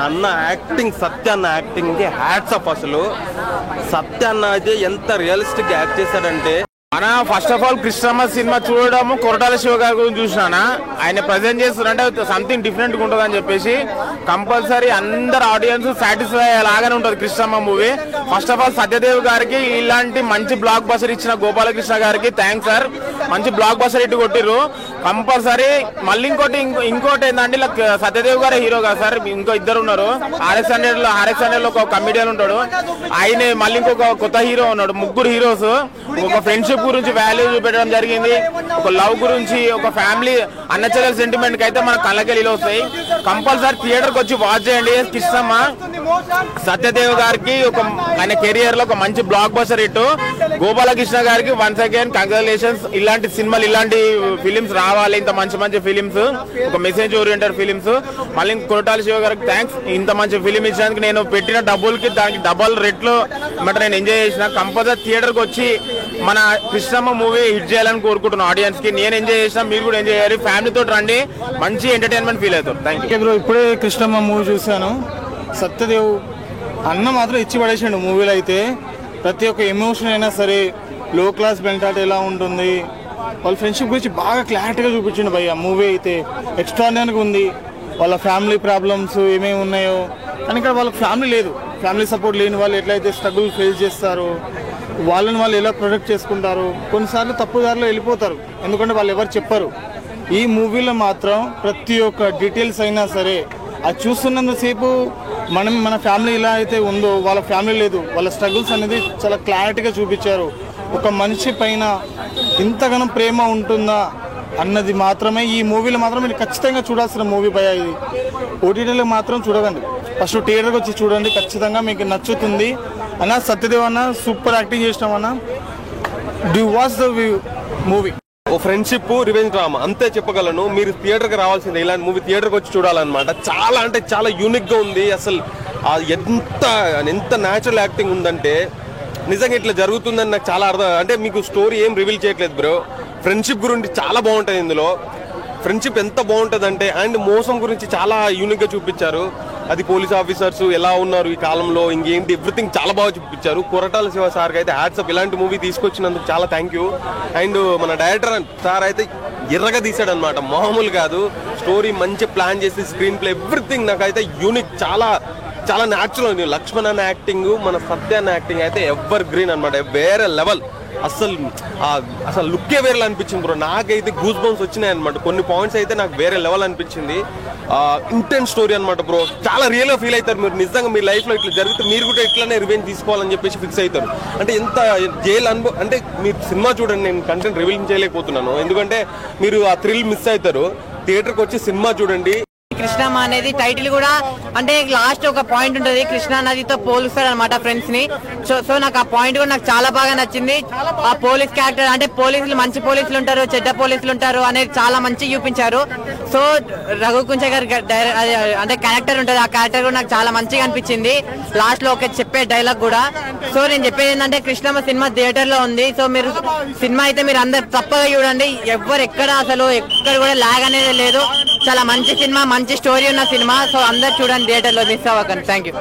అన్న యాక్టింగ్, సత్య అన్న యాక్టింగ్ కి హ్యాట్స్ ఆఫ్. అసలు సత్య అన్న అయితే ఎంత రియలిస్టిక్ యాక్ట్ చేశాడంటే, మన first of all Krishnamma cinema చూడడం కొరటాల శివ గారి గురించి చూసినా ఆయన ప్రజెంట్ చేస్తున్నారంటే సంథింగ్ డిఫరెంట్ గా ఉంటుంది అని చెప్పేసి కంపల్సరీ అందరు ఆడియన్స్ సాటిస్ఫై లాగానే ఉంటుంది Krishnamma movie. First of all Satyadev గారికి ఇలాంటి మంచి బ్లాక్ బస్టర్ ఇచ్చిన గోపాలకృష్ణ గారికి థ్యాంక్స్ సార్. మంచి బ్లాక్ బస్టర్ ఇటు కొట్టిర్రు కంపల్సరీ. మళ్ళీ ఇంకోటి ఏంటంటే ఇలా సత్యదేవ్ గారే హీరో కదా సార్, ఇంకో ఇద్దరు ఉన్నారు. ఆర్ఎక్స్ హండ్రెడ్ లో ఒక కమిడియన్ ఉంటాడు, ఆయన మళ్ళీ ఇంకొక కొత్త హీరో ఉన్నాడు. ముగ్గురు హీరోస్ ఒక ఫ్రెండ్షిప్ గురించి వాల్యూ చూపెట్టడం జరిగింది, ఒక లవ్ గురించి, ఒక ఫ్యామిలీ అన్నచెల్లెల సెంటిమెంట్ కి అయితే మన కళ్ళకెళ్ళి వస్తాయి. కంపల్సరీ థియేటర్ కి వచ్చి వాచ్ చేయండి. కృష్ణమ్మ సత్యదేవ్ గారికి ఆయన కెరియర్ లో ఒక మంచి బ్లాక్ బస్టర్ హిట్. గోపాలకృష్ణ గారికి వన్స్ అగైన్ కంగ్రాచులేషన్స్. ఇలాంటి సినిమాలు, ఇలాంటి ఫిలిమ్స్ రావాలి, ఇంత మంచి మంచి ఫిలిమ్స్, ఒక మెసేజ్ ఓరియంటెడ్ ఫిలిమ్స్. మళ్ళీ కొరటాల శివ గారికి థ్యాంక్స్. ఇంత మంచి ఫిలిం ఇచ్చినందుకు నేను పెట్టిన డబ్బులకి దానికి డబల్ రేట్లు నేను ఎంజాయ్ చేసిన. కంపల్సరీ థియేటర్ కి వచ్చి మన కృష్ణమ్మ మూవీ హిట్ చేయాలని కోరుకుంటున్నాను. ఆడియన్స్ కి నేను ఎంజాయ్ చేసిన, మీరు కూడా ఎంజాయ్ చేయాలి. ఫ్యామిలీతో రండి, మంచి ఎంటర్టైన్మెంట్ ఫీల్ అవుతారు. Thank you bro. ఇప్పుడే కృష్ణమ్మ మూవీ చూశాను. సత్యదేవ్ అన్న మాత్రం ఇచ్చి పడేసాడు మూవీలో. అయితే ప్రతి ఒక్క ఎమోషన్ అయినా సరే, లో క్లాస్ మెంటాలిటీ ఎలా ఉంటుంది, వాళ్ళ ఫ్రెండ్షిప్ గురించి బాగా క్లారిటీగా చూపించిండు భయ్య. మూవీ అయితే ఎక్స్ట్రాడినరీగా ఉంది. వాళ్ళ ఫ్యామిలీ ప్రాబ్లమ్స్ ఏమేమి ఉన్నాయో, కానీ ఇక్కడ వాళ్ళకి ఫ్యామిలీ లేదు, ఫ్యామిలీ సపోర్ట్ లేని వాళ్ళు ఎట్లయితే స్ట్రగుల్ ఫేస్ చేస్తారు, వాళ్ళని వాళ్ళు ఎలా ప్రొటెక్ట్ చేసుకుంటారు, కొన్నిసార్లు తప్పుదారిలో వెళ్ళిపోతారు, ఎందుకంటే వాళ్ళు ఎవరు చెప్పరు. ఈ మూవీలో మాత్రం ప్రతి ఒక్క డీటెయిల్స్ అయినా సరే అది చూస్తున్నంతసేపు మన ఫ్యామిలీ ఎలా అయితే ఉందో వాళ్ళ ఫ్యామిలీ లేదు, వాళ్ళ స్ట్రగుల్స్ అనేది చాలా క్లారిటీగా చూపించారు. ఒక మనిషి పైన ఇంతగానో ప్రేమ ఉంటుందా అన్నది మాత్రమే ఈ మూవీలో మాత్రం మీరు ఖచ్చితంగా చూడాల్సిన మూవీ భయ. ఇది ఓటీటీలో మాత్రం చూడకండి, ఫస్ట్ థియేటర్కి వచ్చి చూడండి, ఖచ్చితంగా మీకు నచ్చుతుంది. అన్న సత్యదేవ్ అన్న సూపర్ యాక్టింగ్ చేసినాం అన్న. Do watch the movie. A friendship revenge drama అంతే చెప్పగలను. మీరు థియేటర్కి రావాల్సిందే, ఇలాంటి మూవీ థియేటర్కి వచ్చి చూడాలన్నమాట. చాలా అంటే చాలా యూనిక్గా ఉంది. అసలు ఎంత న్యాచురల్ యాక్టింగ్ ఉందంటే నిజంగా ఇట్లా జరుగుతుందని నాకు చాలా అర్థం. అంటే మీకు స్టోరీ ఏం రివీల్ చేయట్లేదు బ్రో. ఫ్రెండ్షిప్ గురించి చాలా బాగుంటుంది ఇందులో. ఫ్రెండ్షిప్ ఎంత బాగుంటుంది అంటే, అండ్ మోసం గురించి చాలా యూనిక్గా చూపించారు. అది పోలీస్ ఆఫీసర్స్ ఎలా ఉన్నారు ఈ కాలంలో, ఇంకేంటి ఎవ్రీథింగ్ చాలా బాగా చూపించారు. కొరటాల శివ సార్కి అయితే హ్యాట్సప్. ఇలాంటి మూవీ తీసుకొచ్చినందుకు చాలా థ్యాంక్ యూ. అండ్ మన డైరెక్టర్ సార్ అయితే ఎర్రగా తీసాడనమాట, మామూలు కాదు. స్టోరీ మంచి ప్లాన్ చేసి, స్క్రీన్ ప్లే ఎవ్రీథింగ్ నాకైతే యూనిక్, చాలా చాలా న్యాచురల్ ఉంది. లక్ష్మణ్ అన్న యాక్టింగ్, మన సత్య అన్న యాక్టింగ్ అయితే ఎవర్ గ్రీన్ అనమాట, వేరే లెవెల్. అసలు లుక్కే వేరే అనిపించింది బ్రో. నాకైతే గూస్ బంప్స్ వచ్చినాయి అనమాట. కొన్ని పాయింట్స్ అయితే నాకు వేరే లెవెల్ అనిపించింది. ఇంటెన్స్ స్టోరీ అనమాట బ్రో. చాలా రియల్గా ఫీల్ అవుతారు మీరు. నిజంగా మీ లైఫ్లో ఇట్లా జరిగితే మీరు కూడా ఇట్లానే రివెంజ్ తీసుకోవాలని చెప్పేసి ఫిక్స్ అవుతారు. అంటే ఎంత జైలు అనుభవం అంటే, మీరు సినిమా చూడండి, నేను కంటెంట్ రివీల్ చేయలేకపోతున్నాను ఎందుకంటే మీరు ఆ థ్రిల్ మిస్ అవుతారు. థియేటర్కి వచ్చి సినిమా చూడండి. కృష్ణమ్మ అనేది టైటిల్ కూడా అంటే లాస్ట్ ఒక పాయింట్ ఉంటుంది, కృష్ణా నదితో పోలుస్తాడు అనమాట ఫ్రెండ్స్ ని. సో నాకు ఆ పాయింట్ కూడా నాకు చాలా బాగా నచ్చింది. ఆ పోలీస్ క్యారెక్టర్ అంటే పోలీసులు మంచి పోలీసులు ఉంటారు, చెడ్డ పోలీసులు ఉంటారు అనేది చాలా మంచిగా చూపించారు. సో రఘుకుంచ గారి అంటే క్యారెక్టర్ ఉంటుంది, ఆ క్యారెక్టర్ కూడా నాకు చాలా మంచిగా అనిపించింది. లాస్ట్ లో ఒక చెప్పే డైలాగ్ కూడా. సో నేను చెప్పేది ఏంటంటే, కృష్ణమ్మ సినిమా థియేటర్ లో ఉంది. సో మీరు సినిమా అయితే మీరు అందరు తప్పగా చూడండి. ఎక్కడ కూడా లాగ్ అనేది లేదు. చాలా మంచి సినిమా, మంచి స్టోరీ ఉన్న సినిమా. సో అందరు చూడండి థియేటర్ లో, మిస్ అవ్వకండి. Thank you.